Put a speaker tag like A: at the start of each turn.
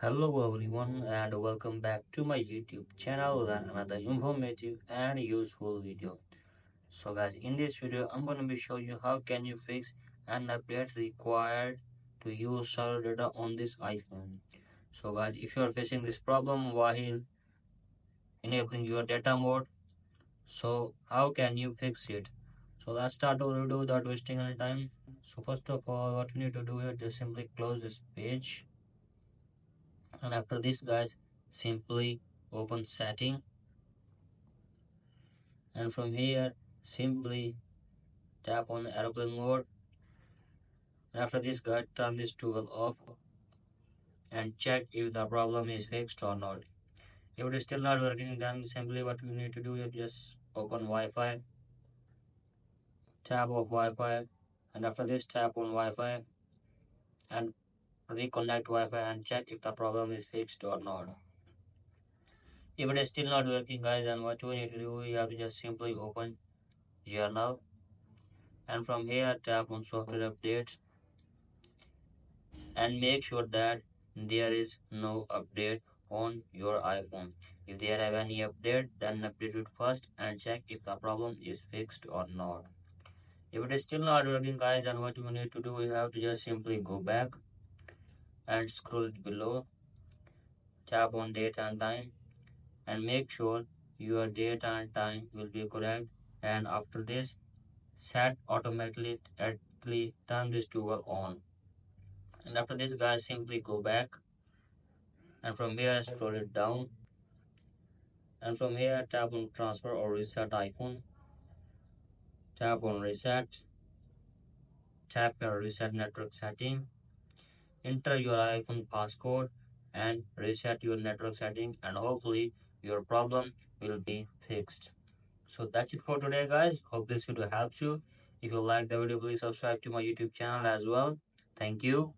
A: Hello everyone and welcome back to my YouTube channel with another informative and useful video. So guys, in this video I'm going to be showing you how can you fix an update required to use cellular data on this iPhone. So guys, if you are facing this problem while enabling your data mode, so how can you fix it? So let's start our video without wasting any time. So first of all, what you need to do is just simply close this page, and after this guys, simply open setting, and from here simply tap on airplane mode, and after this guys, turn this toggle off and check if the problem is fixed or not. If it is still not working, then simply what you need to do is just open Wi-Fi, tap off Wi-Fi, and after this tap on Wi-Fi and reconnect Wi-Fi and check if the problem is fixed or not. If it is still not working guys, then what you need to do, you have to just simply open journal, and from here tap on software updates and make sure that there is no update on your iPhone. If there have any update, then update it first and check if the problem is fixed or not. If it is still not working guys, then what you need to do, you have to just simply go back and scroll below, tap on date and time and make sure your date and time will be correct, and after this set automatically turn this toggle on, and after this guys simply go back and from here scroll it down, and from here tap on transfer or reset iPhone, tap on reset, tap your reset network setting, enter your iPhone passcode and reset your network setting, and hopefully your problem will be fixed. So that's it for today guys. Hope this video helps you. If you like the video, please subscribe to my YouTube channel as well. Thank you.